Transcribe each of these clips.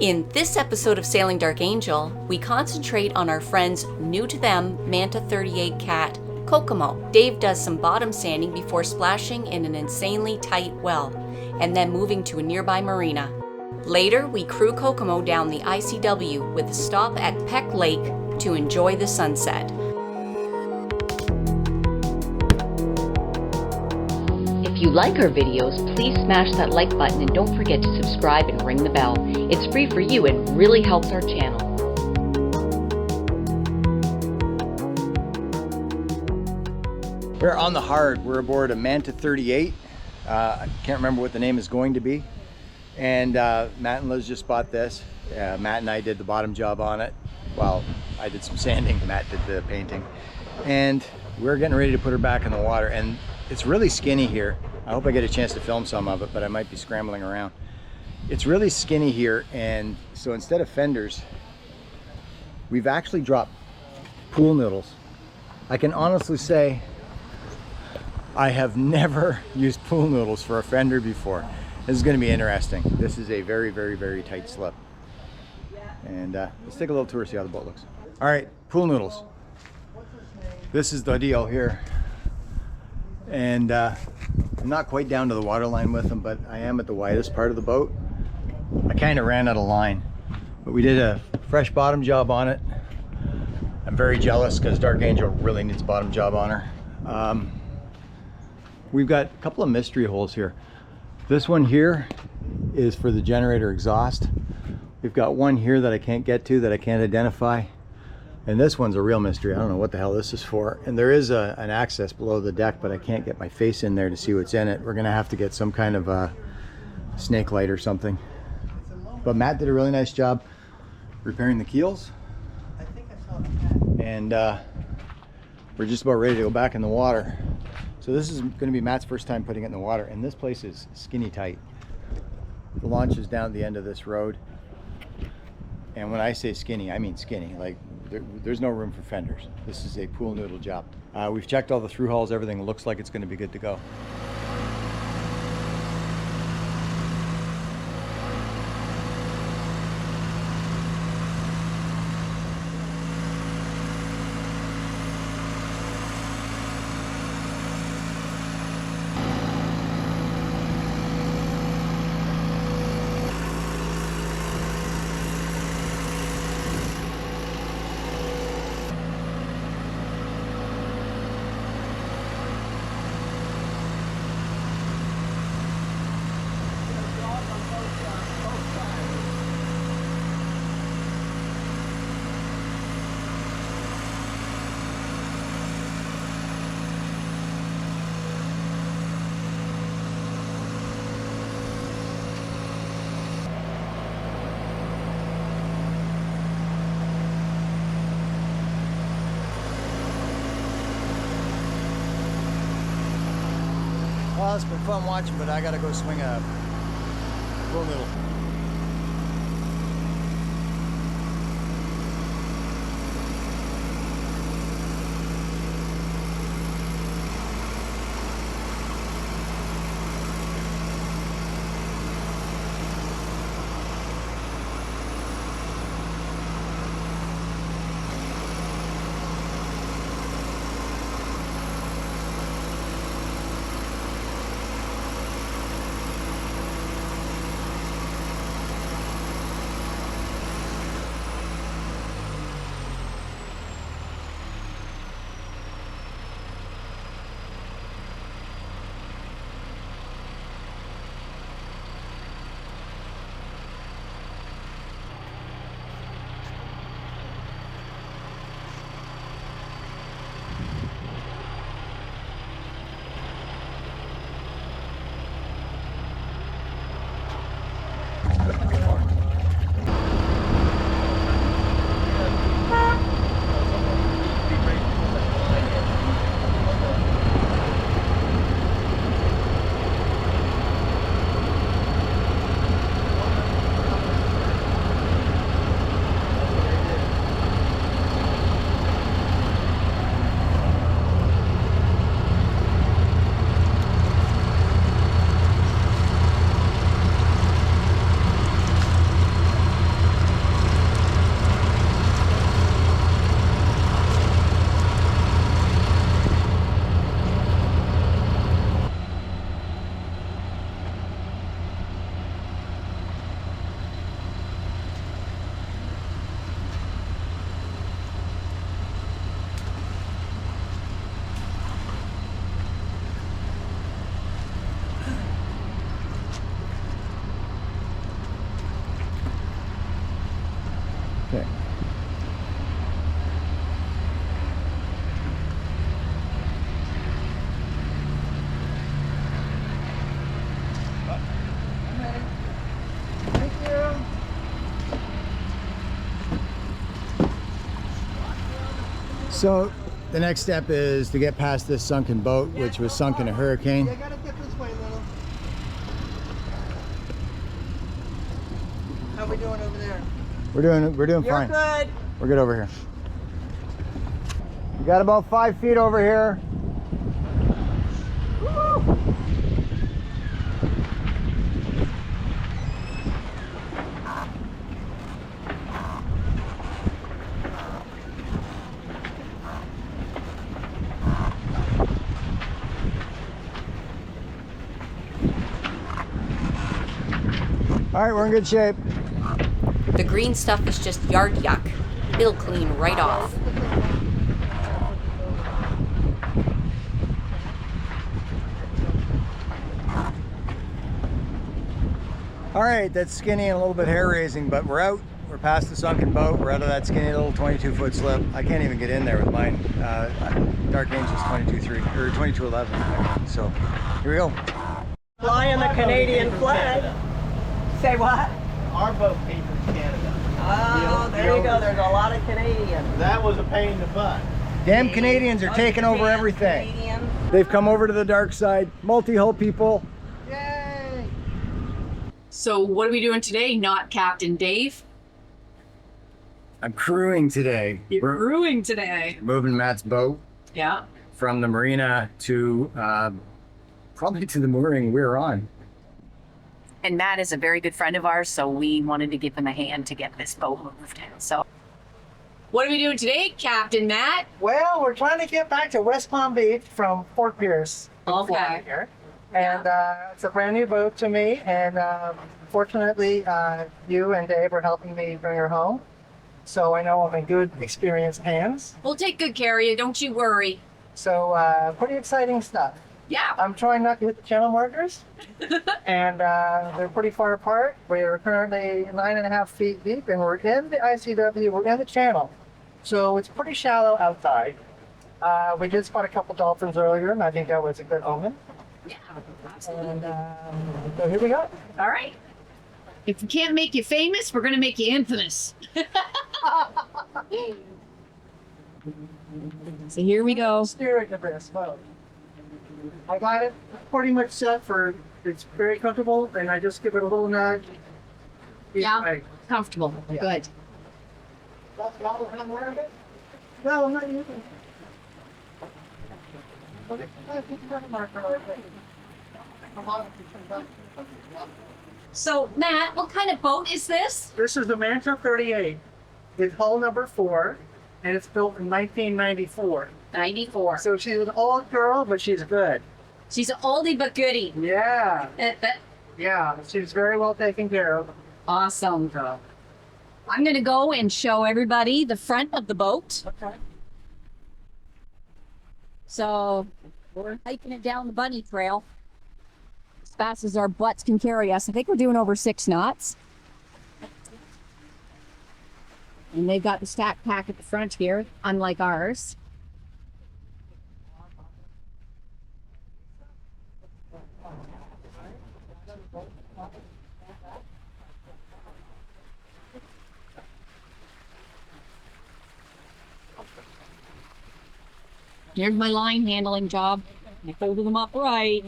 In this episode of Sailing Dark Angel, we concentrate on our friend's new-to-them Manta 38 cat, Kokomo. Dave does some bottom sanding before splashing in an insanely tight well, and then moving to a nearby marina. Later, we crew Kokomo down the ICW with a stop at Peck Lake to enjoy the sunset. If you like our videos, please smash that like button and don't forget to subscribe and ring the bell. It's free for you and really helps our channel. We're on the hard. We're aboard a Manta 38. I can't remember what the name is going to be. And Matt and Liz just bought this. Matt and I did the bottom job on it. Well, I did some sanding, Matt did the painting. And we're getting ready to put her back in the water. And it's really skinny here. I hope I get a chance to film some of it, but I might be scrambling around. It's really skinny here, and so instead of fenders, we've actually dropped pool noodles. I can honestly say I have never used pool noodles for a fender before. This is going to be interesting. This is a very, very, very tight slip. And let's take a little tour, see how the boat looks. All right, pool noodles. This is the deal here. And I'm not quite down to the water line with them, but I am at the widest part of the boat. I kind of ran out of line, but we did a fresh bottom job on it. I'm very jealous because Dark Angel really needs a bottom job on her. We've got a couple of mystery holes here. This one here is for the generator exhaust. We've got one here that I can't get to, that I can't identify. And this one's a real mystery. I don't know what the hell this is for. And there is an access below the deck, but I can't get my face in there to see what's in it. We're gonna have to get some kind of a snake light or something. But Matt did a really nice job repairing the keels. And we're just about ready to go back in the water. So this is gonna be Matt's first time putting it in the water. And this place is skinny tight. The launch is down at the end of this road. And when I say skinny, I mean skinny. Like, there's no room for fenders. This is a pool noodle job. We've checked all the through hulls. Everything looks like it's going to be good to go. Well, it's been fun watching, but I gotta go swing a pool noodle. Okay. Thank you. So the next step is to get past this sunken boat, which was sunk in a hurricane. You gotta get this way, little. How we doing over there? We're doing You're fine. good. We're good over here. We got about 5 feet over here. Woo! All right, we're in good shape. The green stuff is just yard yuck. It'll clean right off. All right, that's skinny and a little bit hair raising, but we're out. We're past the sunken boat. We're out of that skinny little 22-foot slip. I can't even get in there with mine. Dark Angel's 22.3 or 22.11. So here we go. Flying the Canadian flag. Say what? Our boat came from Canada. Oh, there you go. There's a lot of Canadians. That was a pain in the butt. Damn Canadians are taking over everything. Canadians. They've come over to the dark side. Multi-hull people. Yay! So what are we doing today, not Captain Dave? I'm crewing today. You're crewing today. Moving Matt's boat Yeah. from the marina to probably to the mooring we're on. And Matt is a very good friend of ours, so we wanted to give him a hand to get this boat moved. So, What are we doing today, Captain Matt? Well, we're trying to get back to West Palm Beach from Fort Pierce. Okay. Florida here. And it's a brand new boat to me. And fortunately, you and Dave are helping me bring her home. So I know I'm in good, experienced hands. We'll take good care of you, don't you worry. So pretty exciting stuff. Yeah. I'm trying not to hit the channel markers. And they're pretty far apart. We're currently 9.5 feet deep, and we're in the ICW, we're in the channel. So it's pretty shallow outside. We did spot a couple dolphins earlier, and I think that was a good omen. Yeah, absolutely. And so here we go. all right. If we can't make you famous, we're going to make you infamous. So here we go. Steering of this boat. I got it pretty much set for, it's very comfortable, and I just give it a little nudge. Yeah. Right. Comfortable. Yeah. Good. No, I'm not using it. So, Matt, what kind of boat is this? This is the Manta 38. It's hull number 4, and it's built in 1994. 94. So she's an old girl, but she's good. She's an oldie but goodie. Yeah, That yeah, she's very well taken care of. awesome. I'm gonna go and show everybody the front of the boat. Okay. So we're hiking it down the bunny trail as fast as our butts can carry us. I think we're doing over 6 knots. And they've got the stack pack at the front here, unlike ours. Here's my line handling job. I folded them up right.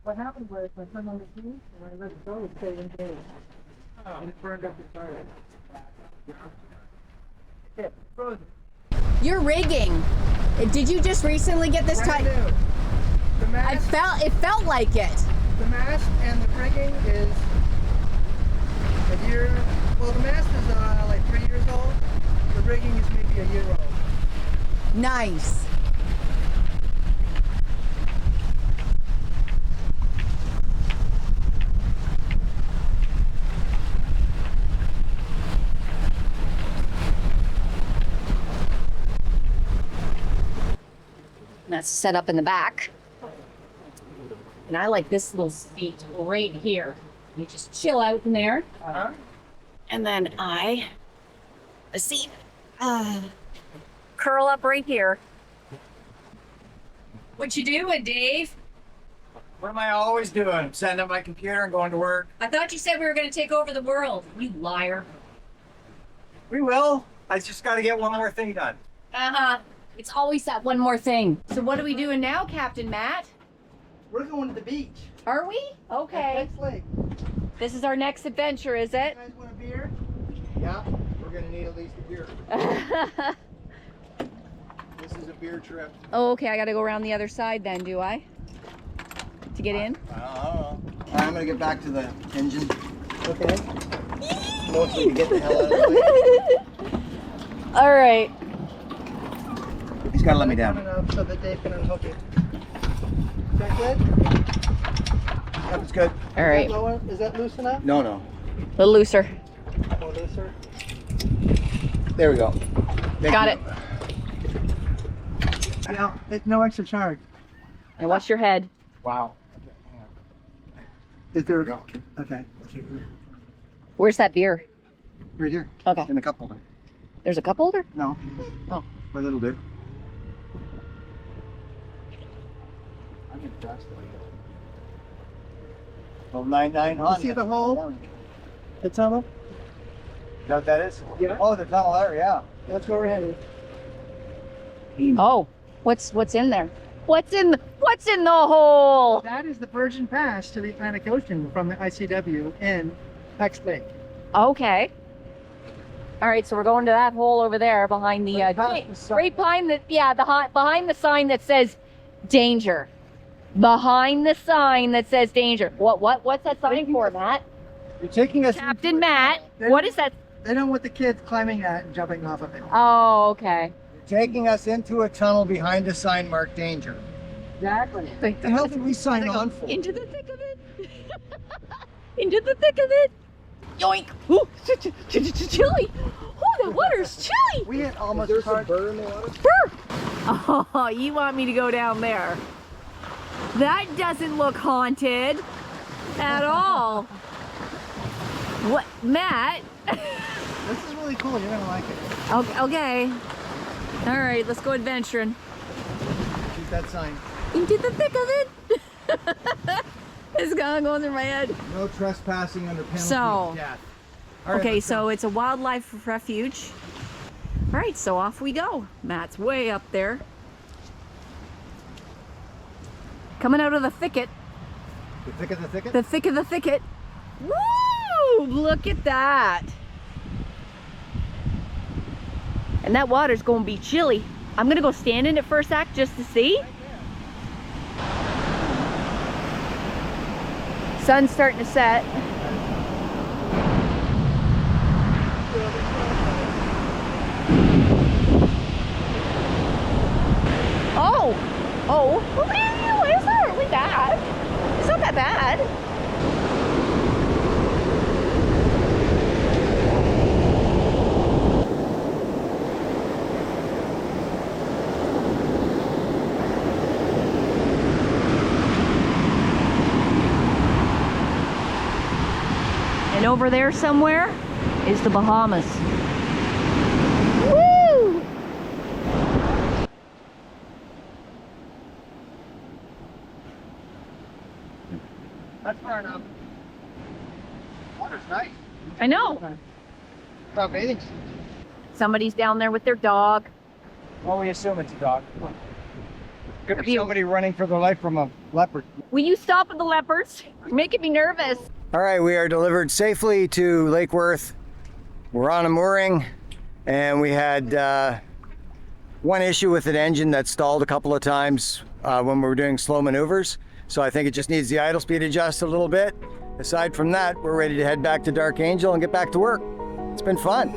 What happened was I turned on the heat and I let it go, it stayed engaged. And it burned up the tire. Yeah, frozen. You're rigging. Did you just recently get this Brand type? new. The mast, It felt like it. the mast and the rigging is a year. Well, the mast is like 3 years old. The rigging is maybe a year old. Nice. That's set up in the back. And I like this little seat right here. You just chill out in there. Uh-huh. And then curl up right here. What you doing, Dave? What am I always doing? Setting up my computer and going to work. I thought you said we were going to take over the world. You liar. We will. I just got to get one more thing done. Uh-huh. It's always that one more thing. So what are we doing now, Captain Matt? We're going to the beach. Are we? Okay. Peck Lake. This is our next adventure, is it? You guys want a beer? Yeah, we're gonna need at least a beer. This is a beer trip. Oh, okay, I gotta go around the other side then, do I? To get in? I don't know. I'm gonna get back to the engine. Okay. Mostly to get the hell out of the way. All right. He's gotta let me down. Enough so that Dave can unhook it. Is that good? Yep, it's good. All right. Is that loose enough? No, no. A little looser. Or looser? There we go. Got it. Yeah, it's no extra charge. And watch your head. Wow. Is there? Go. Okay. Where's that beer? Right here. Okay. In the cup holder. There's a cup holder? No. Oh. My little dude. I'm impressed. 99 You see the hole? The tunnel? You know what that is? Yeah. Oh, the tunnel there, yeah. That's where we're headed. Oh, what's in there? What's in the hole? That is the Virgin Pass to the Atlantic Ocean from the ICW in Peck Lake. Okay. All right, so we're going to that hole over there behind the Right past the sign. right behind behind the sign that says danger. Behind the sign that says danger. What's that sign for, Matt? You're taking us Captain Matt. What is that? They don't want the kids climbing that and jumping off of it. Oh, okay. Taking us into a tunnel behind a sign marked danger. Exactly. What the hell did we sign on for? Into the thick of it. Into the thick of it. Yoink. Ooh, chilly. Oh, the water's chilly. We had almost Is there some parked. burr in the water? Oh, you want me to go down there? That doesn't look haunted at all. What, Matt? This is really cool. You're gonna like it. Okay. All right, let's go adventuring. Keep that sign. Into the thick of it. It's going through my head. No trespassing under penalty So, of death. All right, okay, let's so it's a wildlife refuge. All right, so off we go. Matt's way up there. Coming out of the thicket. go. The thick of the thicket? The thick of the thicket. Woo! Look at that. And that water's gonna be chilly. I'm gonna go stand in it for a sec just to see. Sun's starting to set. Oh, it's not really bad. It's not that bad. And over there somewhere is the Bahamas. Woo! That's far enough. Water's nice. I know. About bathing. Somebody's down there with their dog. Well, we assume it's a dog. Could Have be you- somebody running for their life from a leopard. Will you stop at the leopards? You're making me nervous. All right, we are delivered safely to Lake Worth. We're on a mooring, and we had one issue with an engine that stalled a couple of times when we were doing slow maneuvers. So I think it just needs the idle speed adjusted a little bit. Aside from that, we're ready to head back to Dark Angel and get back to work. It's been fun.